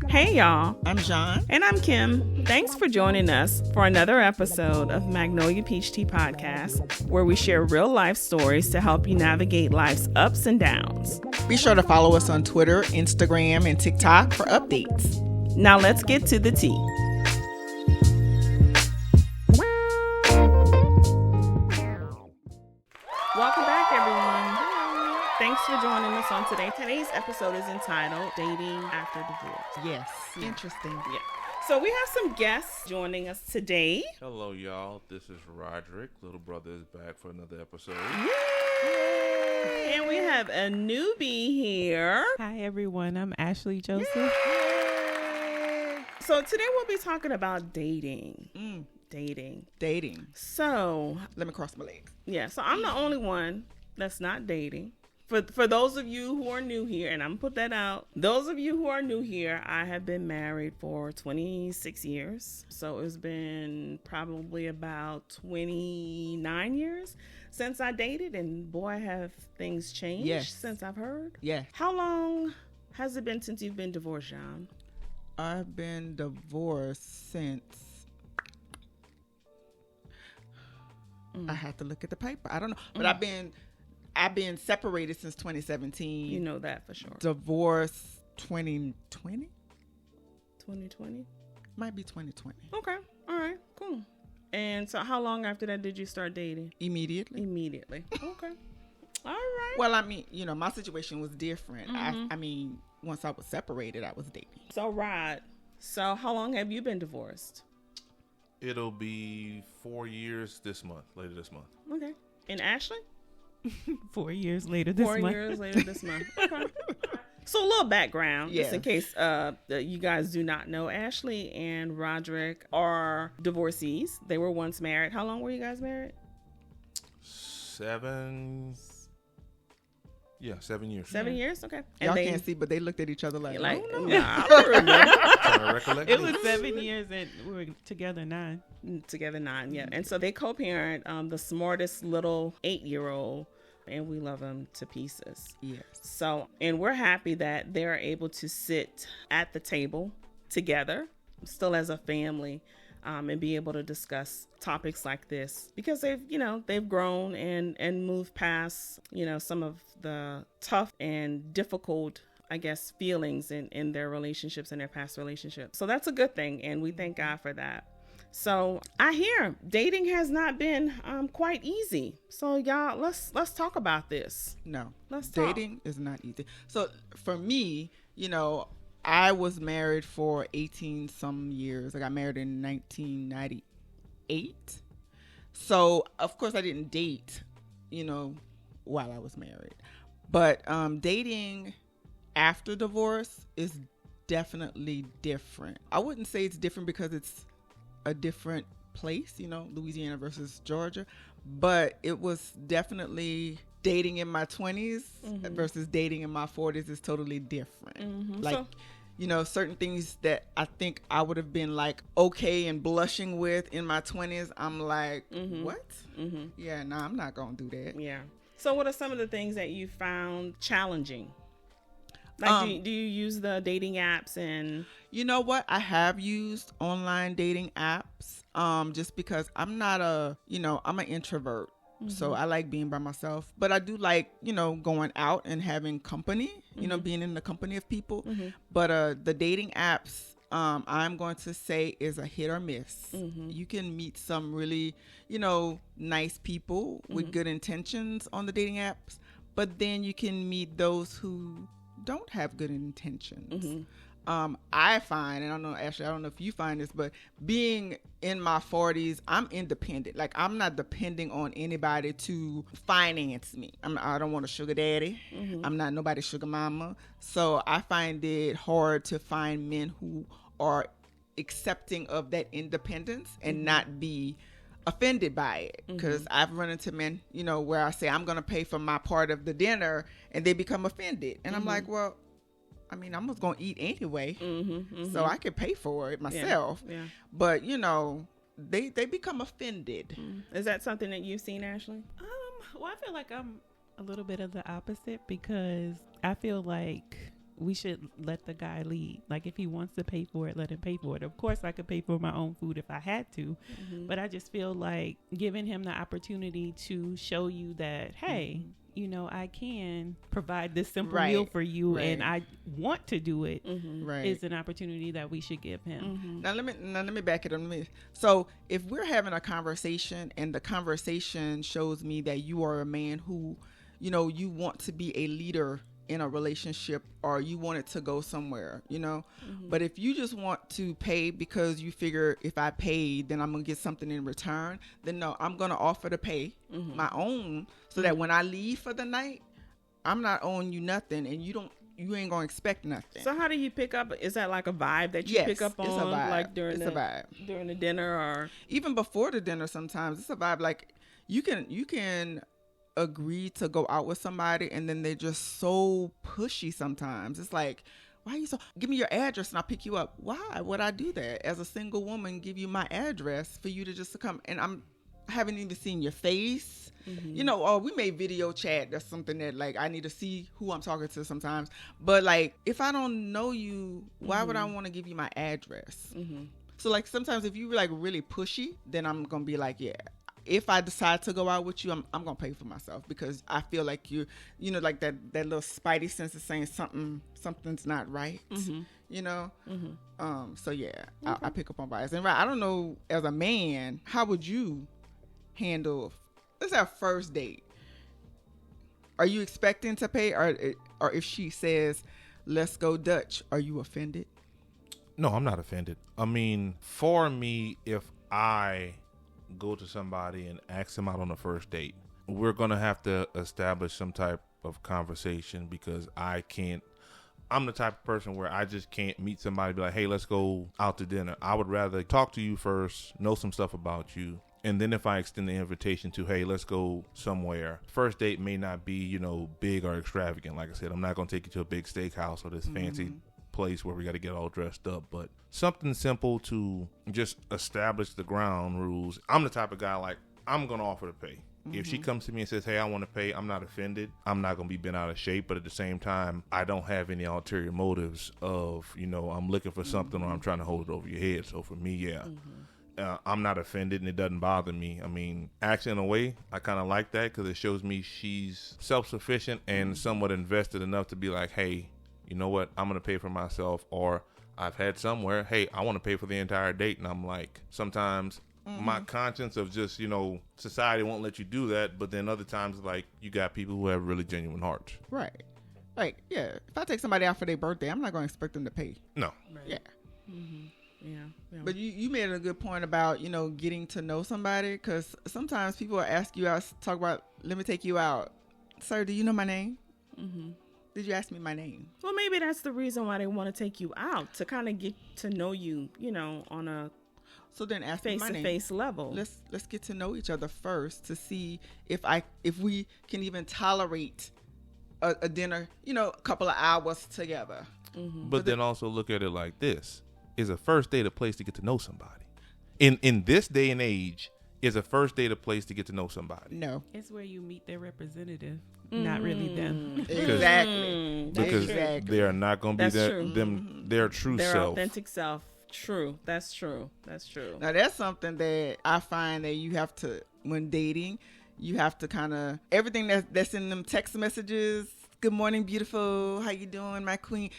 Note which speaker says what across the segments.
Speaker 1: Hey y'all,
Speaker 2: I'm John.
Speaker 1: and I'm Kim. Thanks for joining us for another episode of Magnolia Peach Tea Podcast, where we share real life stories to help you navigate life's ups and downs.
Speaker 2: Be sure to follow us on Twitter, Instagram, and TikTok for updates.
Speaker 1: Now let's get to the tea. Welcome back, everyone. Thanks for joining us on today. Today's episode is entitled Dating After Divorce.
Speaker 2: Yes. Interesting.
Speaker 1: Yeah. So we have some guests joining us today.
Speaker 3: Hello, y'all. This is Roderick. Little brother is back for another episode.
Speaker 1: Yay! And we have a newbie here.
Speaker 4: Hi, everyone. I'm Ashley Joseph.
Speaker 1: Yay! So today we'll be talking about dating. Dating. So,
Speaker 2: Let me cross my legs.
Speaker 1: yeah. So I'm the only one that's not dating. For those of you who are new here, and I'm going to put that out. Those of you who are new here, I have been married for 26 years. So it's been probably about 29 years since I dated. And boy, have things changed since I've heard.
Speaker 2: Yeah.
Speaker 1: How long has it been since you've been divorced, John?
Speaker 2: I've been divorced since... I have to look at the paper. I don't know. But I've been separated since 2017.
Speaker 1: You know that for sure.
Speaker 2: Divorced 2020?
Speaker 1: 2020?
Speaker 2: Might be 2020.
Speaker 1: Okay. All right. Cool. And so how long after that did you start dating?
Speaker 2: Immediately.
Speaker 1: Okay. All right.
Speaker 2: Well, I mean, my situation was different. I mean, once I was separated, I was dating.
Speaker 1: So, Rod, how long have you been divorced?
Speaker 3: It'll be 4 years later this month.
Speaker 1: Okay. And Ashley?
Speaker 4: 4 years later this month.
Speaker 1: 4 years later this month. Okay. So a little background, just in case you guys do not know, Ashley and Roderick are divorcees. They were once married. How long were you guys married?
Speaker 3: 7 years.
Speaker 1: 7 years? Okay.
Speaker 2: Y'all can't see, but they looked at each other like,
Speaker 1: nah,
Speaker 2: oh, no.
Speaker 1: I don't remember.
Speaker 3: Trying to recollect
Speaker 4: It was
Speaker 3: this.
Speaker 4: 7 years and we were together 9.
Speaker 1: Together 9, yeah. And so they co-parent the smartest little 8-year-old, and we love them to pieces.
Speaker 2: Yes.
Speaker 1: So, and we're happy that they're able to sit at the table together, still as a family, and be able to discuss topics like this because they've grown and moved past, some of the tough and difficult, I guess, feelings in their relationships and their past relationships. So that's a good thing. And we thank God for that. So I hear dating has not been quite easy. So y'all, let's talk about this.
Speaker 2: No,
Speaker 1: Let's talk.
Speaker 2: dating is not easy. So for me, I was married for 18 some years. I got married in 1998. So of course I didn't date, while I was married. But dating after divorce is definitely different. I wouldn't say it's different because it's a different place, Louisiana versus Georgia, but it was definitely dating in my 20s versus dating in my 40s is totally different. Like, certain things that I think I would have been like okay and blushing with in my 20s, I'm like, what? Yeah, no, I'm not gonna do that.
Speaker 1: Yeah. So what are some of the things that you found challenging? Like, do you use the dating apps? And
Speaker 2: you know what? I have used online dating apps just because I'm not I'm an introvert. So I like being by myself. But I do like, going out and having company, being in the company of people. But the dating apps, I'm going to say is a hit or miss. You can meet some really, nice people with good intentions on the dating apps. But then you can meet those who don't have good intentions. I find, and I don't know, Ashley, I don't know if you find this, but being in my 40s, I'm independent. Like, I'm not depending on anybody to finance me. I don't want a sugar daddy. I'm not nobody's sugar mama. So I find it hard to find men who are accepting of that independence and not be offended by it, because I've run into men, where I say I'm going to pay for my part of the dinner and they become offended. And I'm like, well, I mean, I'm just going to eat anyway, so I can pay for it myself. Yeah. But, they become offended.
Speaker 1: Is that something that you've seen, Ashley?
Speaker 4: Well, I feel like I'm a little bit of the opposite, because I feel like we should let the guy lead. Like, if he wants to pay for it, let him pay for it. Of course, I could pay for my own food if I had to, but I just feel like giving him the opportunity to show you that, hey, you know, I can provide this simple meal for you, and I want to do it. Is an opportunity that we should give him.
Speaker 2: Now let me back it up. So if we're having a conversation and the conversation shows me that you are a man who, you know, you want to be a leader in a relationship, or you want it to go somewhere, you know, but if you just want to pay because you figure if I pay, then I'm gonna get something in return, then no, I'm gonna offer to pay my own, so that when I leave for the night, I'm not owing you nothing, and you ain't gonna expect nothing.
Speaker 1: So how do you pick up? Is that like a vibe that you pick up on,
Speaker 2: it's a vibe.
Speaker 1: like during the dinner, or
Speaker 2: even before the dinner? Sometimes it's a vibe. Like you can agree to go out with somebody, and then they're just so pushy sometimes. It's like, why are you so, give me your address and I'll pick you up. Why would I do that as a single woman, give you my address for you to just come, and I haven't even seen your face, you know, or we may video chat. That's something that, like, I need to see who I'm talking to sometimes, but like, if I don't know you, why would I want to give you my address? So like, sometimes if you like really pushy, then I'm gonna be like, yeah, if I decide to go out with you, I'm gonna pay for myself, because I feel like you know, like that little spidey sense is saying something's not right, you know. So yeah, I pick up on vibes. And I don't know, as a man, how would you handle? Let's have first date. Are you expecting to pay, or if she says, "Let's go Dutch," are you offended?
Speaker 3: No, I'm not offended. I mean, for me, if I go to somebody and ask them out on a first date, we're going to have to establish some type of conversation, because I'm the type of person where I just can't meet somebody and be like, hey, let's go out to dinner. I would rather talk to you first, know some stuff about you, and then if I extend the invitation to, hey, let's go somewhere, first date may not be, you know, big or extravagant. Like I said, I'm not going to take you to a big steakhouse or this fancy place where we got to get all dressed up, but something simple to just establish the ground rules. I'm the type of guy, like, I'm gonna offer to pay. If she comes to me and says, hey, I want to pay, I'm not offended. I'm not gonna be bent out of shape, but at the same time, I don't have any ulterior motives of, you know, I'm looking for something or I'm trying to hold it over your head. So for me, I'm not offended, and it doesn't bother me. I mean, actually, in a way, I kind of like that, because it shows me she's self-sufficient and somewhat invested enough to be like, hey, you know what, I'm going to pay for myself. Or I've had somewhere, hey, I want to pay for the entire date. And I'm like, sometimes my conscience of just, you know, society won't let you do that. But then other times, like, you got people who have really genuine hearts.
Speaker 2: Right. Like, yeah, if I take somebody out for their birthday, I'm not going to expect them to pay.
Speaker 3: No.
Speaker 1: right.
Speaker 2: Yeah.
Speaker 1: Yeah.
Speaker 2: But you made a good point about, you know, getting to know somebody, because sometimes people will ask you out, talk about, let me take you out. Sir, do you know my name? Did you ask me my name?
Speaker 1: Well, maybe that's the reason why they want to take you out, to kind of get to know you, you know, on a
Speaker 2: So then ask me my name.
Speaker 1: face-to-face level.
Speaker 2: Let's get to know each other first, to see if we can even tolerate a dinner, you know, a couple of hours together.
Speaker 3: But then also look at it like this. Is a first date a place to get to know somebody? In this day and age, is a first date a place to get to know somebody?
Speaker 2: No.
Speaker 4: It's where you meet their representative, not really them.
Speaker 2: Exactly.
Speaker 3: Because
Speaker 2: Exactly.
Speaker 3: they are not going to be
Speaker 1: That's true.
Speaker 3: their true
Speaker 1: Their
Speaker 3: self.
Speaker 1: authentic self. True. That's true.
Speaker 2: Now that's something that I find that you have to, when dating, you have to kind of, everything that's in them text messages, good morning, beautiful, how you doing, my queen,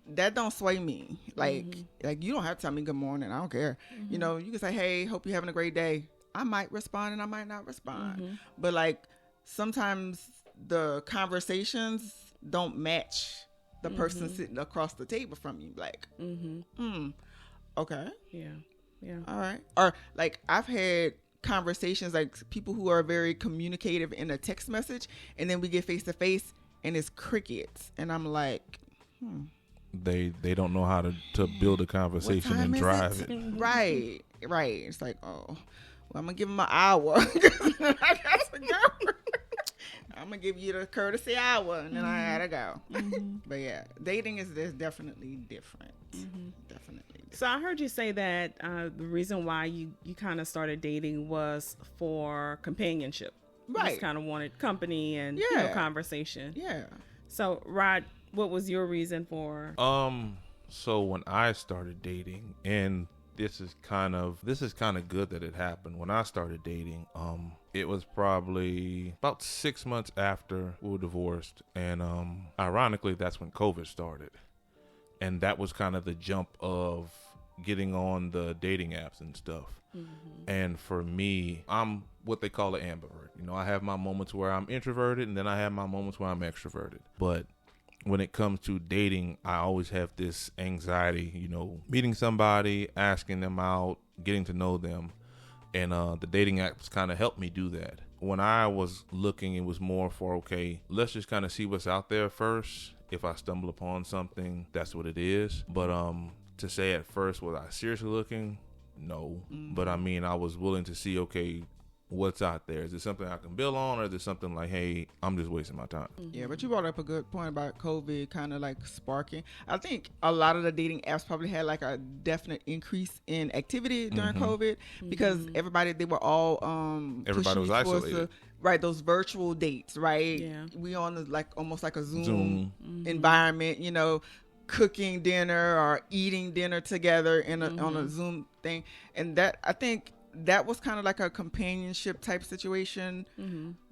Speaker 2: that don't sway me. Like you don't have to tell me good morning. I don't care. You know, you can say, hey, hope you're having a great day. I might respond and I might not respond. But like, sometimes the conversations don't match the person sitting across the table from you. Like, okay.
Speaker 1: Yeah.
Speaker 2: All right. Or like, I've had conversations, like people who are very communicative in a text message, and then we get face to face and it's crickets. And I'm like,
Speaker 3: They don't know how to build a conversation and drive it.
Speaker 2: Right. It's like, oh, well, I'm gonna give him an hour. I got to go. I'm gonna give you the courtesy hour, and then I gotta go. But yeah, dating is definitely different. Definitely.
Speaker 1: So I heard you say that the reason why you kind of started dating was for companionship. You
Speaker 2: Right.
Speaker 1: just kind of wanted company and
Speaker 2: Yeah.
Speaker 1: conversation.
Speaker 2: Yeah.
Speaker 1: So, Rod, What was your reason for?
Speaker 3: So when I started dating, and this is kind of good that it happened. When I started dating, it was probably about 6 months after we were divorced, and ironically, that's when COVID started, and that was kind of the jump of getting on the dating apps and stuff. And for me, I'm what they call an ambivert. You know, I have my moments where I'm introverted, and then I have my moments where I'm extroverted. But when it comes to dating, I always have this anxiety, you know, meeting somebody, asking them out, getting to know them. And the dating apps kind of helped me do that. When I was looking, it was more for, okay, let's just kind of see what's out there first. If I stumble upon something, that's what it is. But to say at first, was I seriously looking? No. But I mean, I was willing to see, okay, what's out there. Is it something I can build on, or is it something like, hey, I'm just wasting my time?
Speaker 2: Yeah, but you brought up a good point about COVID kind of like sparking. I think a lot of the dating apps probably had like a definite increase in activity during COVID because they were all
Speaker 3: everybody was isolated.
Speaker 2: Right, those virtual dates, right?
Speaker 1: Yeah.
Speaker 2: We on like almost like a Zoom. Environment, you know, cooking dinner or eating dinner together on a Zoom thing. And that, I think that was kind of like a companionship type situation.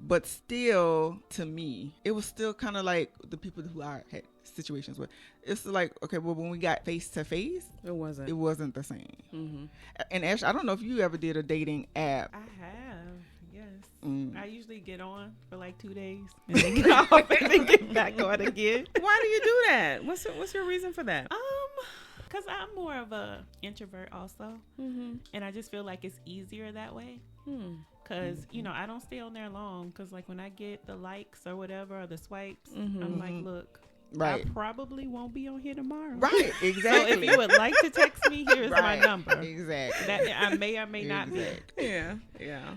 Speaker 2: But still, to me, it was still kind of like the people who I had situations with. It's like, okay, well, when we got face to face, it wasn't the same. And Ash, I don't know if you ever did a dating app.
Speaker 4: I have, yes. I usually get on for like 2 days and then get off and then get back on again.
Speaker 1: Why do you do that? What's your reason for that?
Speaker 4: Because I'm more of a introvert also, and I just feel like it's easier that way. Because you know, I don't stay on there long. Because like when I get the likes or whatever or the swipes, I'm like, look.
Speaker 2: Right.
Speaker 4: I probably won't be on here tomorrow.
Speaker 2: Right, exactly.
Speaker 4: So if you would like to text me, here's my number.
Speaker 2: Exactly.
Speaker 4: That I may or may not be.
Speaker 1: Yeah.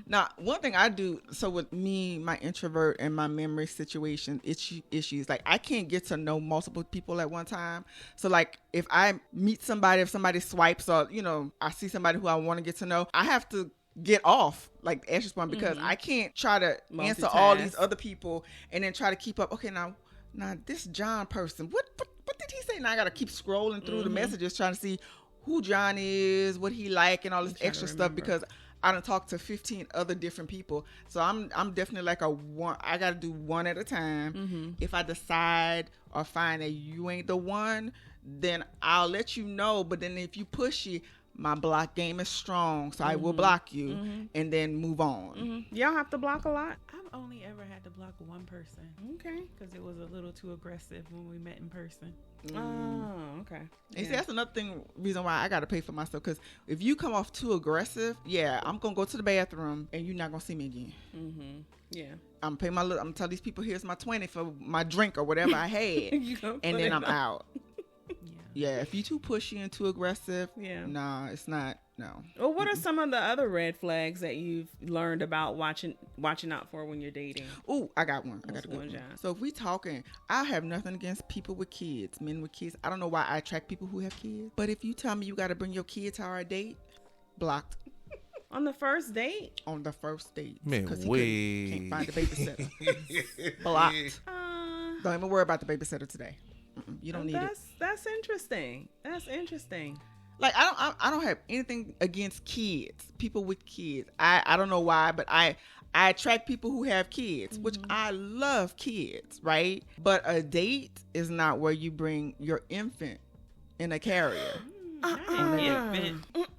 Speaker 2: Now, one thing I do, so with me, my introvert and my memory situation issues, like I can't get to know multiple people at one time. So like if I meet somebody, if somebody swipes or, you know, I see somebody who I want to get to know, I have to get off like Ash's point because I can't try to answer all these other people and then try to keep up. Okay, now this John person, what did he say? Now I gotta keep scrolling through the messages trying to see who John is, what he like, and all this extra stuff because I done talked to 15 other different people. So I'm definitely like I gotta do one at a time. If I decide or find that you ain't the one, then I'll let you know. But then if you pushy, my block game is strong, so I will block you and then move on.
Speaker 1: Y'all have to block a lot?
Speaker 4: I've only ever had to block one person.
Speaker 1: Okay.
Speaker 4: Because it was a little too aggressive when we met in person.
Speaker 1: Oh, okay.
Speaker 2: And see, that's another reason why I got to pay for myself. Because if you come off too aggressive, I'm going to go to the bathroom and you're not going to see me again.
Speaker 1: Yeah.
Speaker 2: I'm going to tell these people, here's my 20 for my drink or whatever I had. And then I'm out. Yeah, if you too pushy and too aggressive, nah, it's not. No.
Speaker 1: Well, what are some of the other red flags that you've learned about watching out for when you're dating?
Speaker 2: Ooh, I got one. I got a good one.
Speaker 1: John?
Speaker 2: So if we talking, I have nothing against people with kids, men with kids. I don't know why I attract people who have kids. But if you tell me you got to bring your kid to our date, blocked.
Speaker 1: On the first date?
Speaker 2: On the first date.
Speaker 3: Man,
Speaker 2: because he can't find a babysitter. Blocked. Don't even worry about the babysitter today. You don't need it.
Speaker 1: That's interesting. That's interesting.
Speaker 2: Like I don't have anything against kids, people with kids. I don't know why, but I attract people who have kids, which I love kids, right? But a date is not where you bring your infant in a carrier.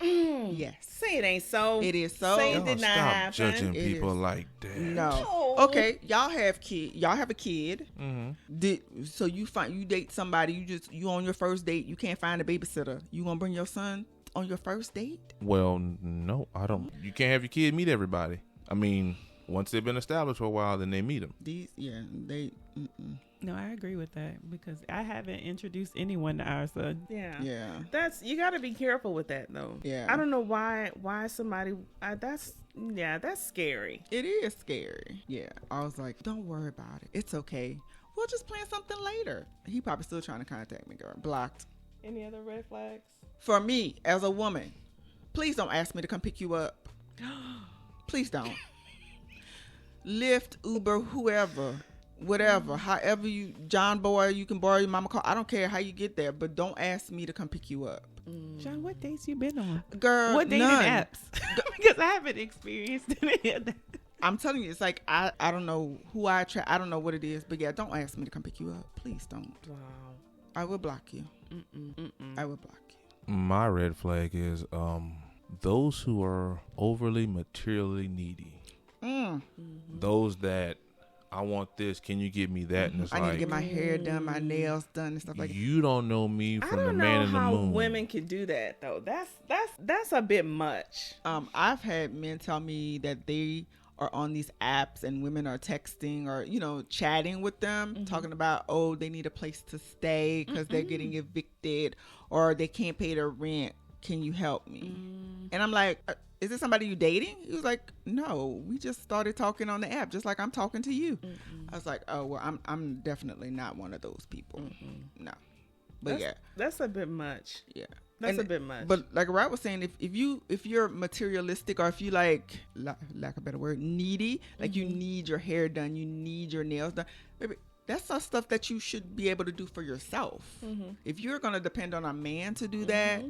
Speaker 2: Yes.
Speaker 1: Say it ain't so.
Speaker 2: It is so.
Speaker 1: Say it did not happen.
Speaker 3: Stop judging people like that.
Speaker 2: No. Okay, y'all have a kid. So you date somebody. You on your first date. You can't find a babysitter. You gonna bring your son on your first date?
Speaker 3: Well, no, I don't. You can't have your kid meet everybody. I mean, once they've been established for a while, then they meet them.
Speaker 4: No, I agree with that because I haven't introduced anyone to our son.
Speaker 1: Yeah. You got to be careful with that though.
Speaker 2: Yeah.
Speaker 1: I don't know why somebody. That's scary.
Speaker 2: It is scary. Yeah. I was like, don't worry about it. It's okay. We'll just plan something later. He probably still trying to contact me, girl. Blocked.
Speaker 1: Any other red flags?
Speaker 2: For me, as a woman, please don't ask me to come pick you up. Please don't. Lyft, Uber, whoever. whatever, however you, John Boy, you can borrow your mama car. I don't care how you get there, but don't ask me to come pick you up.
Speaker 4: John, what dates you been on?
Speaker 2: Girl,
Speaker 4: what dating
Speaker 2: none.
Speaker 4: apps? Because I haven't experienced any of that.
Speaker 2: I'm telling you, it's like I don't know who I try. I don't know what it is, but yeah, don't ask me to come pick you up. Please don't.
Speaker 1: Wow.
Speaker 2: I will block you. I will block you.
Speaker 3: My red flag is those who are overly materially needy. Those that I want this, can you give me that? And it's
Speaker 2: I need to get my hair done, my nails done, and stuff like that.
Speaker 3: You don't know me from the man in the moon.
Speaker 1: I don't know how women can do that though. That's a bit much.
Speaker 2: I've had men tell me that they are on these apps and women are texting or, you know, chatting with them, talking about, oh, they need a place to stay because they're getting evicted or they can't pay their rent. Can you help me? And I'm like, is this somebody you dating? He was like, no, we just started talking on the app, just like I'm talking to you. I was like, oh, well, I'm definitely not one of those people. No. But
Speaker 1: that's a bit much.
Speaker 2: Yeah.
Speaker 1: That's a bit much.
Speaker 2: But like Rod was saying, if you're materialistic or if you like lack of a better word, needy, like you need your hair done, you need your nails done, baby, that's not stuff that you should be able to do for yourself. If you're gonna depend on a man to do that,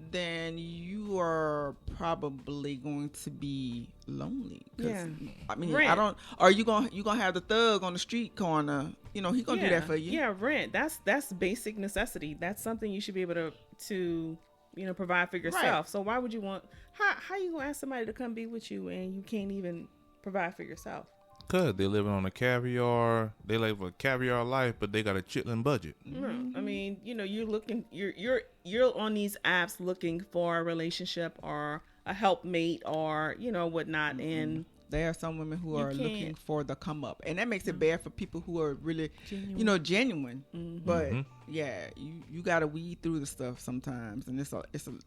Speaker 2: then you are probably going to be lonely.
Speaker 1: Yeah.
Speaker 2: I mean,
Speaker 1: Rent.
Speaker 2: Are you gonna have the thug on the street corner? You know, he gonna do that for you.
Speaker 1: Yeah, rent. That's basic necessity. That's something you should be able to you know, provide for yourself. Right. So why would you want? How you gonna ask somebody to come be with you and you can't even provide for yourself?
Speaker 3: Cause they're living on they live a caviar life, but they got a chitlin budget.
Speaker 1: I mean, you know, you're on these apps looking for a relationship or a helpmate or, you know, whatnot. And
Speaker 2: there are some women who are looking for the come up, and that makes it bad for people who are really, genuine. But yeah, you gotta weed through the stuff sometimes, and it's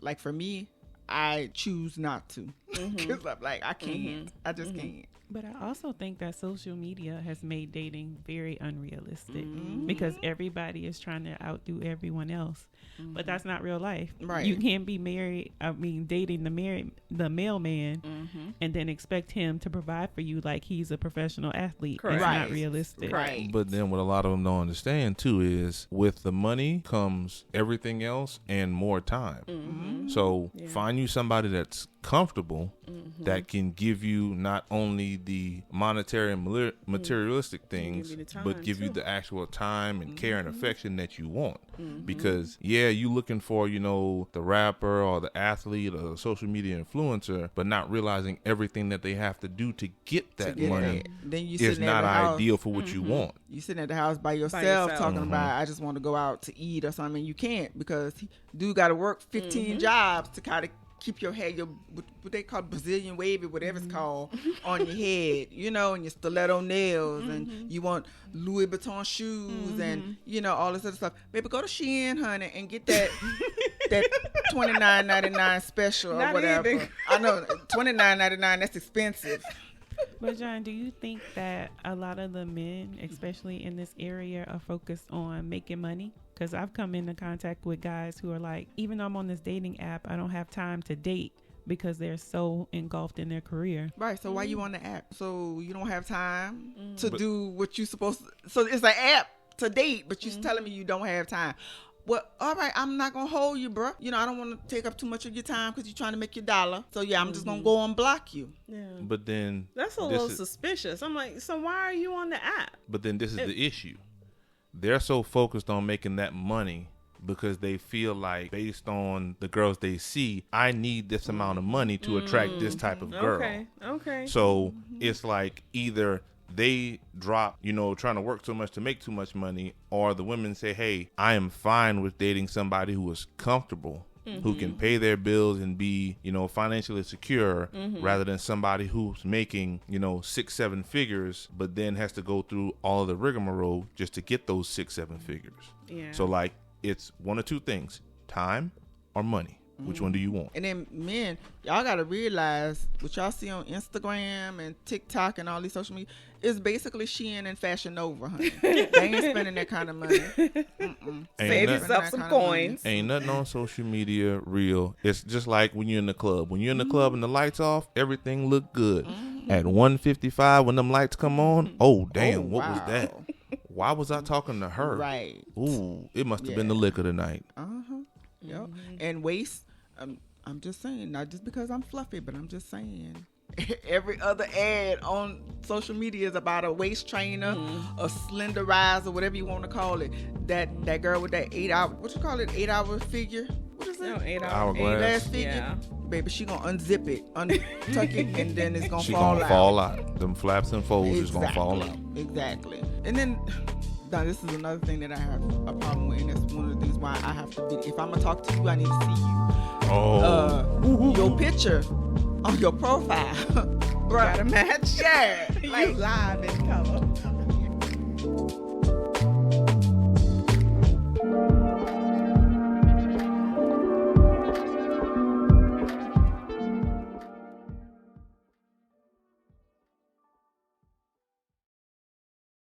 Speaker 2: like for me, I choose not to because I'm like I can't, I just can't.
Speaker 4: But I also think that social media has made dating very unrealistic because everybody is trying to outdo everyone else. But that's not real life.
Speaker 2: Right.
Speaker 4: You can't be dating the mailman and then expect him to provide for you like he's a professional athlete.
Speaker 1: Correct.
Speaker 4: It's
Speaker 2: Right.
Speaker 4: not realistic.
Speaker 2: Right.
Speaker 3: But then what a lot of them don't understand too is with the money comes everything else and more time. So find you somebody that's comfortable that can give you not only the monetary and materialistic things, but give you the actual time and care and affection that you want. Because you looking for, the rapper or the athlete or the social media influencer, but not realizing everything that they have to do to get that money
Speaker 2: Then you
Speaker 3: is not ideal for what you want.
Speaker 2: You sitting at the house by yourself talking about I just want to go out to eat or something. You can't because dude got to work 15 jobs to kind of keep your head, what they call Brazilian wavy, whatever it's called, on your head, and your stiletto nails, and you want Louis Vuitton shoes, and all this other stuff. Baby, go to Shein, honey, and get that $29.99 special or whatever.
Speaker 1: Even.
Speaker 2: I know $29.99. That's expensive.
Speaker 4: But John, do you think that a lot of the men, especially in this area, are focused on making money? Because I've come into contact with guys who are like, even though I'm on this dating app, I don't have time to date because they're so engulfed in their career.
Speaker 2: Right. So why you on the app? So you don't have time to do what you supposed to. So it's an app to date, but you're telling me you don't have time. Well, all right, I'm not going to hold you, bro. I don't want to take up too much of your time because you're trying to make your dollar. So, I'm just going to go and block you.
Speaker 1: Yeah.
Speaker 3: But then...
Speaker 1: That's a little suspicious. I'm like, so why are you on the app?
Speaker 3: But then this is the issue. They're so focused on making that money because they feel like based on the girls they see, I need this amount of money to attract this type of girl.
Speaker 1: Okay.
Speaker 3: So it's like either... they drop, trying to work so much to make too much money, or the women say, hey, I am fine with dating somebody who is comfortable, who can pay their bills and be, financially secure, rather than somebody who's making, 6-7 figures, but then has to go through all of the rigmarole just to get those 6-7 figures. Yeah. So like, it's one of two things, time or money. Which one do you want?
Speaker 2: And then men, y'all got to realize what y'all see on Instagram and TikTok and all these social media is basically Shein and Fashion Nova, honey. They ain't spending that kind of money.
Speaker 1: Save yourself some coins.
Speaker 3: Ain't nothing on social media real. It's just like when you're in the club. When you're in the club and the lights off, everything look good. at 1:55 when them lights come on. Oh damn,
Speaker 2: Oh,
Speaker 3: what was that?
Speaker 2: wow.
Speaker 3: Why was I talking to her?
Speaker 2: Right.
Speaker 3: Ooh, it must have been
Speaker 2: Yeah.
Speaker 3: the liquor tonight.
Speaker 2: Yep. And waist. I'm just saying, not just because I'm fluffy, but I'm just saying. Every other ad on social media is about a waist trainer, a slenderizer, whatever you want to call it. That girl with that 8 hour, what you call it, 8 hour figure? What is it?
Speaker 1: No, 8
Speaker 3: Hourglass.
Speaker 2: Glass figure.
Speaker 1: Yeah.
Speaker 2: Baby, she gonna unzip it, untuck it, and then it's gonna
Speaker 3: She
Speaker 2: fall
Speaker 3: gonna
Speaker 2: out.
Speaker 3: fall out. Them flaps and folds is gonna fall out.
Speaker 2: Exactly. And then, now this is another thing that I have a problem with, and that's one of the things why I have to be. If I'm gonna talk to you, I need to see you. Your picture on your profile, bruh.
Speaker 1: Gotta match.
Speaker 2: Yeah,
Speaker 1: You
Speaker 2: like
Speaker 1: live in color.